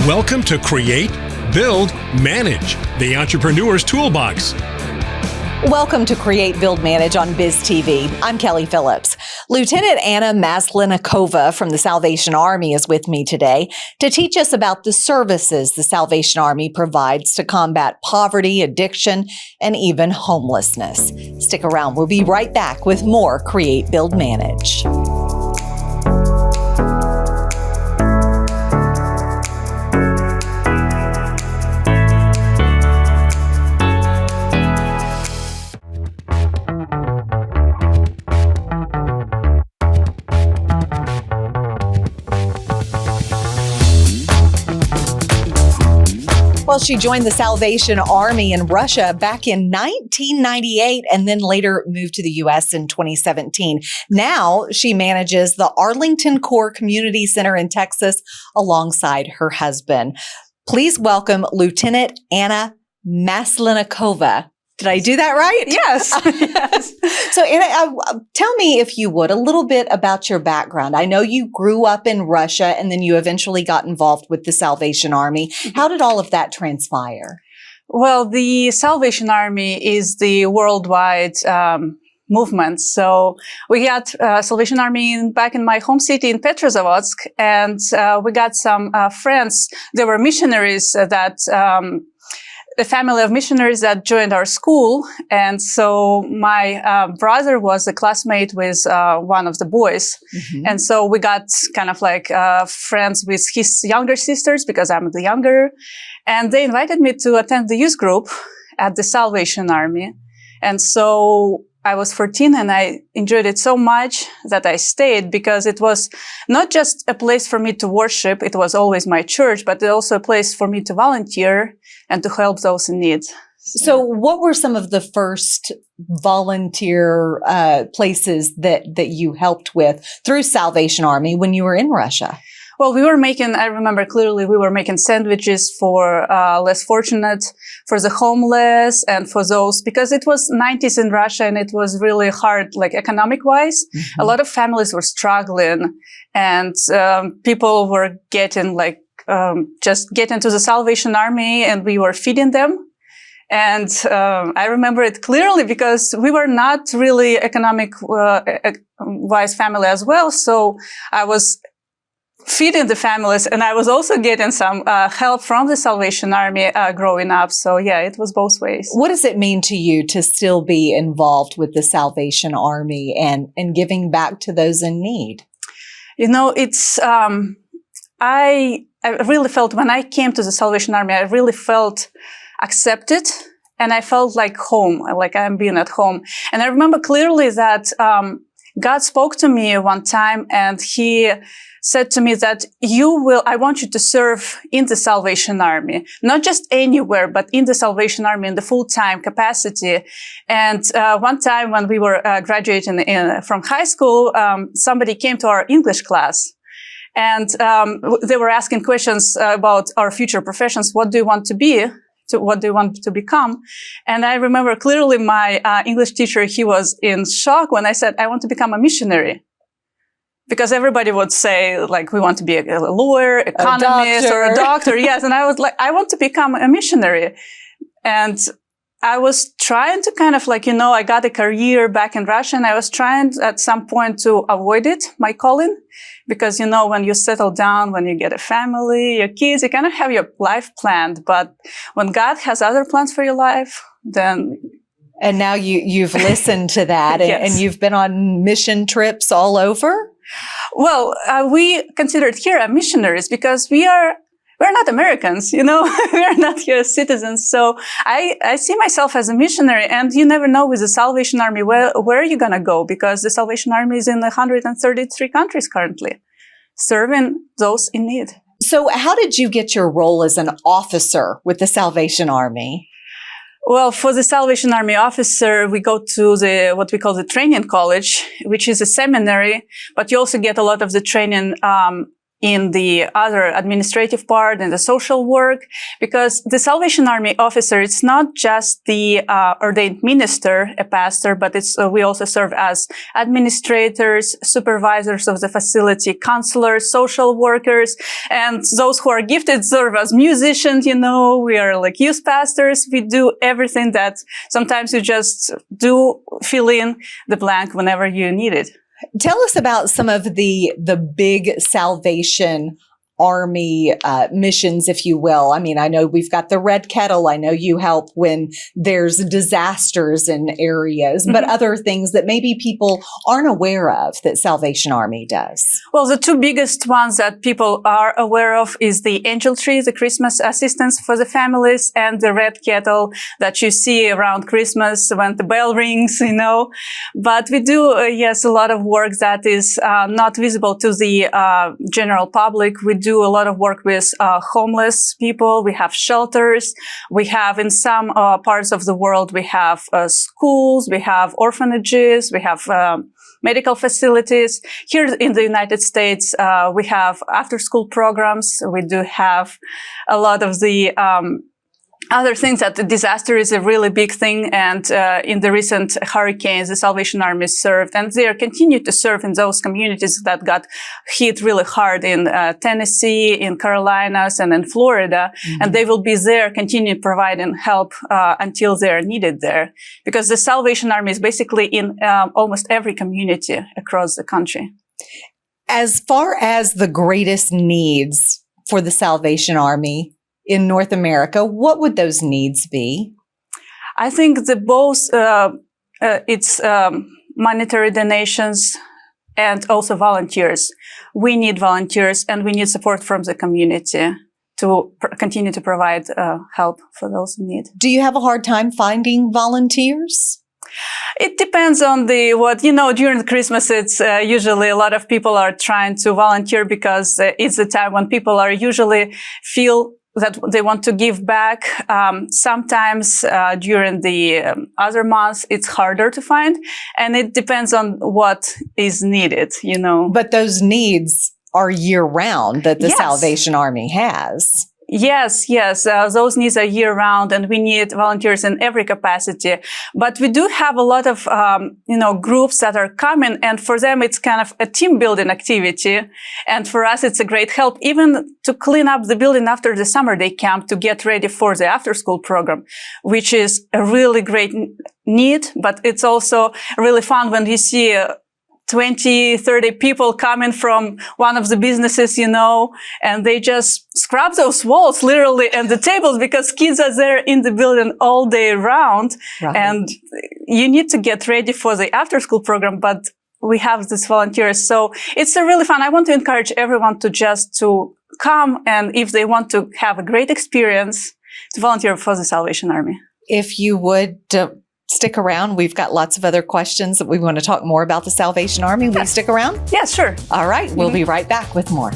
Welcome to Create, Build, Manage, the Entrepreneur's Toolbox. Welcome to Create, Build, Manage on BizTV. I'm Kelli Phillips. Lieutenant Anna Maslenikova from the Salvation Army is with me today to teach us about the services the Salvation Army provides to combat poverty, addiction, and even homelessness. Stick around. We'll be right back with more Create, Build, Manage. Well, she joined the Salvation Army in Russia back in 1998 and then later moved to the U.S. in 2017. Now she manages the Arlington Corps Community Center in Texas alongside her husband. Please welcome Lieutenant Anna Maslenikova. Did I do that right? Yes. Yes. So, Anna, tell me, if you would, a little bit about your background. I know you grew up in Russia and then you eventually got involved with the Salvation Army. How did all of that transpire? Well, the Salvation Army is the worldwide movement. So we got Salvation Army back in my home city in Petrozavodsk, and we got some friends. There were missionaries that a family of missionaries that joined our school. And so my brother was a classmate with one of the boys. Mm-hmm. And so we got kind of like friends with his younger sisters because I'm the younger. And they invited me to attend the youth group at the Salvation Army. And so I was 14 and I enjoyed it so much that I stayed, because it was not just a place for me to worship. It was always my church, but also a place for me to volunteer and to help those in need. So what were some of the first volunteer places that you helped with through Salvation Army when you were in Russia? Well, I remember clearly, we were making sandwiches for less fortunate, for the homeless, and for those, because it was 90s in Russia and it was really hard, like economic-wise. Mm-hmm. A lot of families were struggling, and people were getting just get into the Salvation Army, and we were feeding them. And I remember it clearly because we were not really economic-wise family as well. So I was feeding the families, and I was also getting some help from the Salvation Army growing up. So yeah, it was both ways. What does it mean to you to still be involved with the Salvation Army and giving back to those in need? You know, it's I really felt when I came to the Salvation Army, I really felt accepted, and I felt like home, like I'm being at home. And I remember clearly that God spoke to me one time, and He said to me that I want you to serve in the Salvation Army, not just anywhere, but in the Salvation Army in the full-time capacity. And one time when we were graduating from high school, somebody came to our English class, and they were asking questions about our future professions. What do you want to be? What do you want to become? And I remember clearly my English teacher, he was in shock when I said, I want to become a missionary. Because everybody would say, like, we want to be a lawyer, economist, or a doctor. Yes. And I was like, I want to become a missionary. And I was trying to kind of like, I got a career back in Russia, and I was trying at some point to avoid it, my calling. Because, when you settle down, when you get a family, your kids, you kind of have your life planned. But when God has other plans for your life, then... And now you've listened to that, Yes. and you've been on mission trips all over? Well, we considered here missionaries because we're not Americans, we're not US citizens. So I see myself as a missionary, and you never know with the Salvation Army where are you going to go, because the Salvation Army is in 133 countries currently, serving those in need. So how did you get your role as an officer with the Salvation Army? Well, for the Salvation Army officer, we go to what we call the training college, which is a seminary, but you also get a lot of the training in the other administrative part and the social work, because the Salvation Army officer, it's not just the ordained minister, a pastor, but we also serve as administrators, supervisors of the facility, counselors, social workers, and those who are gifted serve as musicians. We are like youth pastors. We do everything that sometimes you just do fill in the blank whenever you need it. Tell us about some of the big Salvation Army missions, if you will. I mean, I know we've got the Red Kettle. I know you help when there's disasters in areas, but other things that maybe people aren't aware of that Salvation Army does. Well, the two biggest ones that people are aware of is the Angel Tree, the Christmas assistance for the families, and the Red Kettle that you see around Christmas when the bell rings, But we do, yes, a lot of work that is not visible to the general public. We do a lot of work with homeless people. We have shelters. We have, in some parts of the world, we have schools, we have orphanages, we have medical facilities. Here in the United States, we have after-school programs. We do have a lot of the other things. That the disaster is a really big thing, and in the recent hurricanes, the Salvation Army served, and they continue to serve in those communities that got hit really hard in Tennessee, in Carolinas, and in Florida, and they will be there, continue providing help until they are needed there, because the Salvation Army is basically in almost every community across the country. As far as the greatest needs for the Salvation Army in North America, what would those needs be? I think it's monetary donations and also volunteers. We need volunteers, and we need support from the community to continue to provide help for those in need. Do you have a hard time finding volunteers? It depends on during Christmas, it's usually a lot of people are trying to volunteer because it's the time when people are usually feel that they want to give back. Sometimes during the other months, it's harder to find, and it depends on what is needed, But those needs are year-round that the Salvation Army has. Yes. Those needs are year-round, and we need volunteers in every capacity. But we do have a lot of, groups that are coming, and for them, it's kind of a team-building activity. And for us, it's a great help, even to clean up the building after the summer day camp to get ready for the after-school program, which is a really great need. But it's also really fun when you see 20, 30 people coming from one of the businesses, and they just scrub those walls literally and the tables, because kids are there in the building all day round. Right. And you need to get ready for the after school program, but we have these volunteers. So it's a really fun. I want to encourage everyone to come, and if they want to have a great experience, to volunteer for the Salvation Army. If you would stick around. We've got lots of other questions that we want to talk more about the Salvation Army. Will you stick around? Yeah, sure. All right. We'll be right back with more.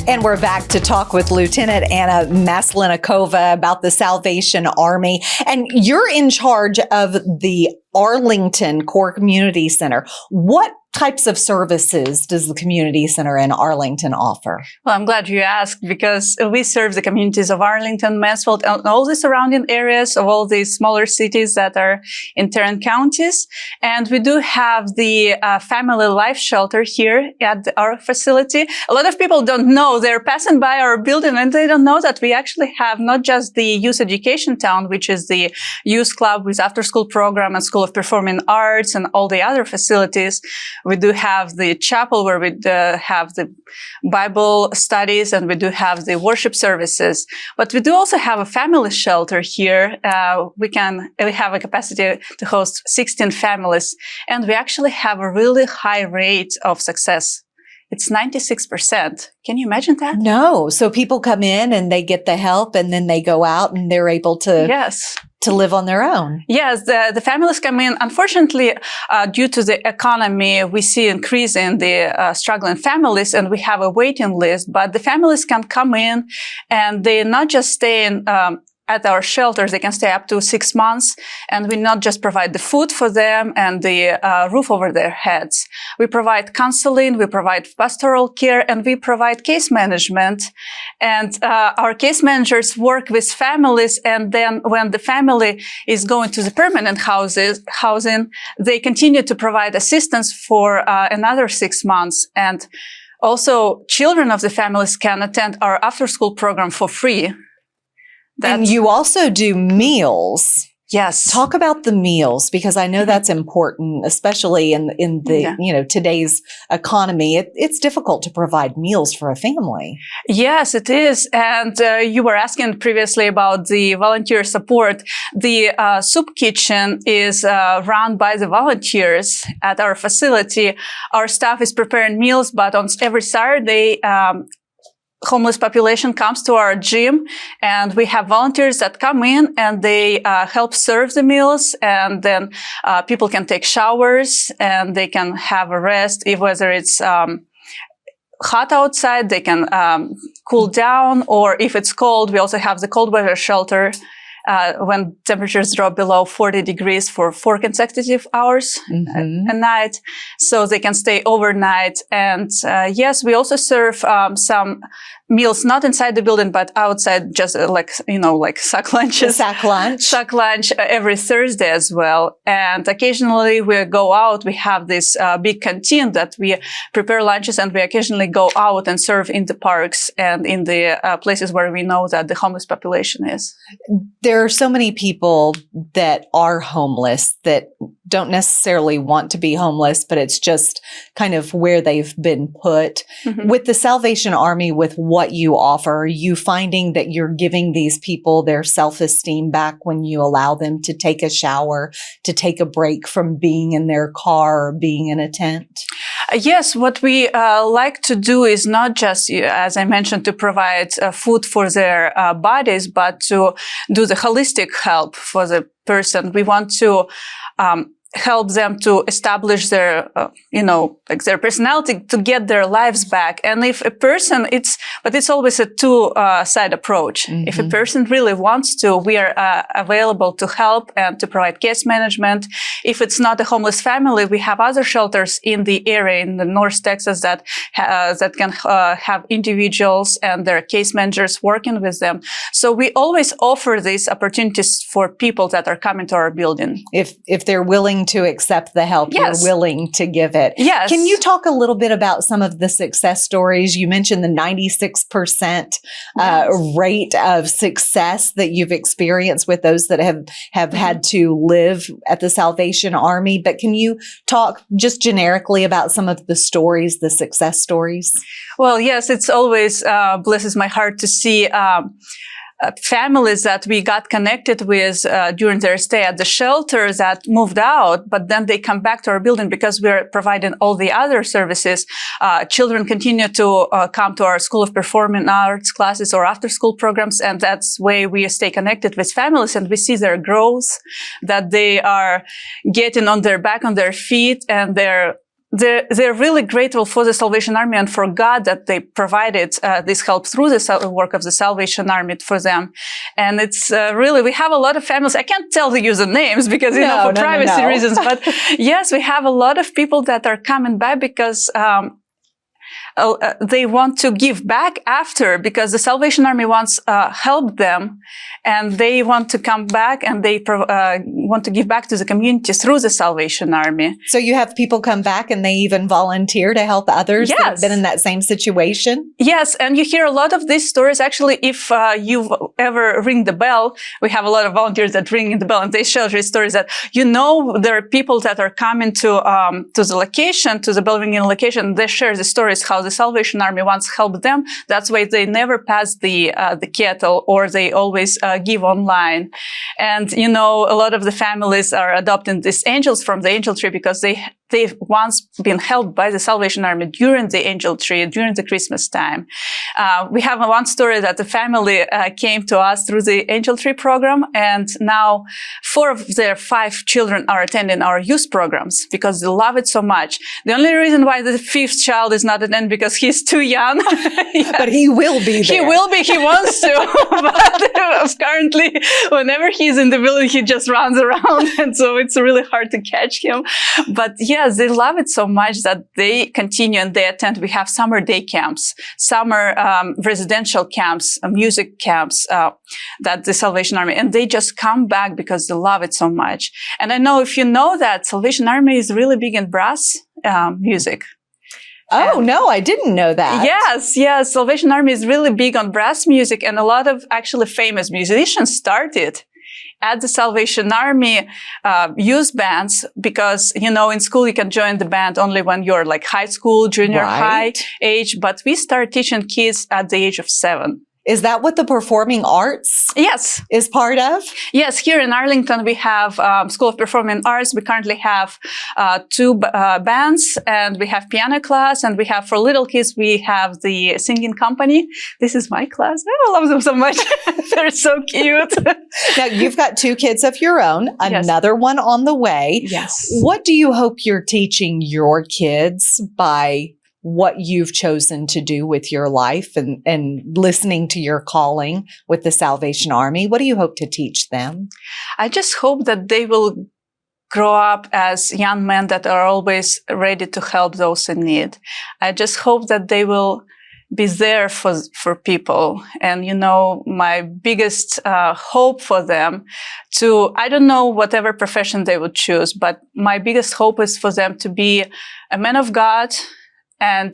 And we're back to talk with Lieutenant Anna Maslenikova about the Salvation Army. And you're in charge of the Arlington Core Community Center. What types of services does the Community Center in Arlington offer? Well, I'm glad you asked, because we serve the communities of Arlington, Mansfield, and all the surrounding areas of all these smaller cities that are in Tarrant counties. And we do have the Family Life Shelter here at our facility. A lot of people don't know. They're passing by our building and they don't know that we actually have not just the Youth Education Town, which is the youth club with after-school program and School of Performing Arts and all the other facilities. We do have the chapel where we have the Bible studies, and we do have the worship services. But we do also have a family shelter here. We have a capacity to host 16 families, and we actually have a really high rate of success it's 96%. Can you imagine that? No. So people come in and they get the help and then they go out and they're able to, Yes. to live on their own. Yes, the families come in. Unfortunately, due to the economy, we see increase in the struggling families and we have a waiting list. But the families can come in and they not just stay in at our shelters, they can stay up to 6 months, and we not just provide the food for them and the roof over their heads. We provide counseling, we provide pastoral care, and we provide case management. And our case managers work with families, and then when the family is going to the permanent housing, they continue to provide assistance for another 6 months. And also, children of the families can attend our after-school program for free. And you also do meals. Yes. Talk about the meals, because I know that's important, especially in the today's economy. It's difficult to provide meals for a family. Yes, it is. And you were asking previously about the volunteer support. The soup kitchen is run by the volunteers at our facility. Our staff is preparing meals, but on every Saturday, homeless population comes to our gym, and we have volunteers that come in and they help serve the meals, and then people can take showers and they can have a rest. Whether it's hot outside, they can cool down, or if it's cold, we also have the cold weather shelter when temperatures drop below 40 degrees for 4 consecutive hours a night, so they can stay overnight. And yes, we also serve some meals not inside the building but outside, just like sack lunches. Sack lunch. Sack lunch every Thursday as well. And occasionally we go out. We have this big canteen that we prepare lunches, and we occasionally go out and serve in the parks and in the places where we know that the homeless population is. There are so many people that are homeless that don't necessarily want to be homeless, but it's just kind of where they've been put. With the Salvation Army, with what you offer, are you finding that you're giving these people their self-esteem back when you allow them to take a shower, to take a break from being in their car or being in a tent? Yes, what we like to do is not just, as I mentioned, to provide food for their bodies, but to do the holistic help for the person. We want to help them to establish their, their personality, to get their lives back. And if a person, but it's always a two-side approach. If a person really wants to, we are available to help and to provide case management. If it's not a homeless family, we have other shelters in the area in the North Texas that can have individuals and their case managers working with them. So we always offer these opportunities for people that are coming to our building. If they're willing to accept the help, yes, you're willing to give it. Yes. Can you talk a little bit about some of the success stories? You mentioned the 96% rate of success that you've experienced with those that have had to live at the Salvation Army. But can you talk just generically about some of the stories, the success stories? Well, yes, it's always blesses my heart to see families that we got connected with during their stay at the shelter that moved out, but then they come back to our building because we're providing all the other services. Children continue to come to our School of Performing Arts classes or after-school programs, and that's way we stay connected with families, and we see their growth, that they are getting on their back, on their feet, and they're really grateful for the Salvation Army and for God that they provided this help through the work of the Salvation Army for them. And it's really, we have a lot of families. I can't tell you the names because, for privacy reasons. But yes, we have a lot of people that are coming back because they want to give back after, because the Salvation Army wants help them, and they want to come back, and they want to give back to the community through the Salvation Army. So you have people come back and they even volunteer to help others that have been in that same situation? Yes, and you hear a lot of these stories. Actually, if you ever ring the bell, we have a lot of volunteers that ring the bell, and they share these stories that, there are people that are coming to the location, to the bell ringing location. They share the stories how the Salvation Army once helped them. That's why they never pass the kettle, or they always give online. And, a lot of the families are adopting these angels from the angel tree because they they've once been helped by the Salvation Army during the Angel Tree, during the Christmas time. We have one story that the family came to us through the Angel Tree program, and now 4 of their 5 children are attending our youth programs because they love it so much. The only reason why the 5th child is not attending because he's too young. Yeah. But he will be there. He will be. He wants to. But currently, whenever he's in the building, he just runs around, and so it's really hard to catch him. But yes, they love it so much that they continue and they attend. We have summer day camps, summer residential camps, music camps that the Salvation Army, and they just come back because they love it so much. And I know if you know that Salvation Army is really big in brass music. Oh, no, I didn't know that. Yes. Salvation Army is really big on brass music, and a lot of actually famous musicians started at the Salvation Army youth bands because, in school you can join the band only when you're like high school, junior high age, but we start teaching kids at the age of 7. Is that what the performing arts is part of? Yes, here in Arlington we have School of Performing Arts. We currently have 2 bands, and we have piano class, and we have for little kids we have the singing company. This is my class. I love them so much. They're so cute. Now you've got 2 kids of your own, another one on the way. Yes. What do you hope you're teaching your kids by what you've chosen to do with your life and listening to your calling with the Salvation Army? What do you hope to teach them? I just hope that they will grow up as young men that are always ready to help those in need. I just hope that they will be there for people. And, my biggest hope for them I don't know whatever profession they would choose, but my biggest hope is for them to be a man of God, and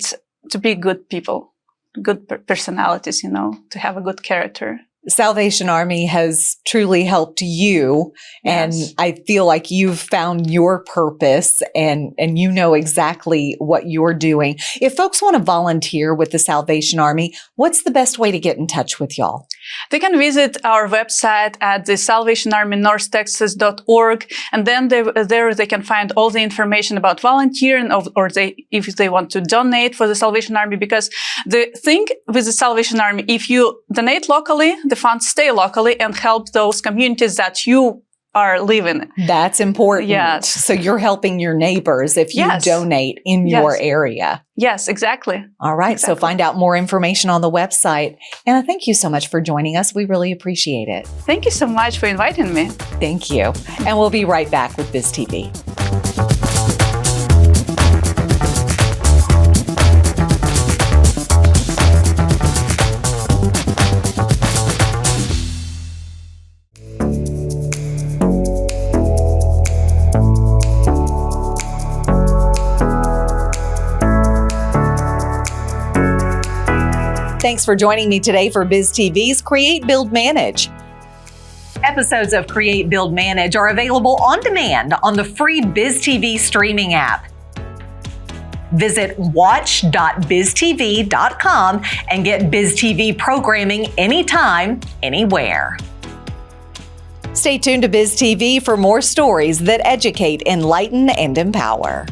to be good people, good personalities, to have a good character. Salvation Army has truly helped you, and I feel like you've found your purpose and you know exactly what you're doing. If folks want to volunteer with the Salvation Army, what's the best way to get in touch with y'all? They can visit our website at the salvationarmynorthtexas.org, and then there they can find all the information about volunteering, or if they want to donate for the Salvation Army. Because the thing with the Salvation Army, if you donate locally, the funds stay locally and help those communities that you are living. That's important. Yes. So you're helping your neighbors if you donate in your area. Yes, exactly. All right. So find out more information on the website. Anna, thank you so much for joining us. We really appreciate it. Thank you so much for inviting me. Thank you. And we'll be right back with BizTV. Thanks for joining me today for BizTV's Create, Build, Manage. Episodes of Create, Build, Manage are available on demand on the free BizTV streaming app. Visit watch.biztv.com and get BizTV programming anytime, anywhere. Stay tuned to BizTV for more stories that educate, enlighten, and empower.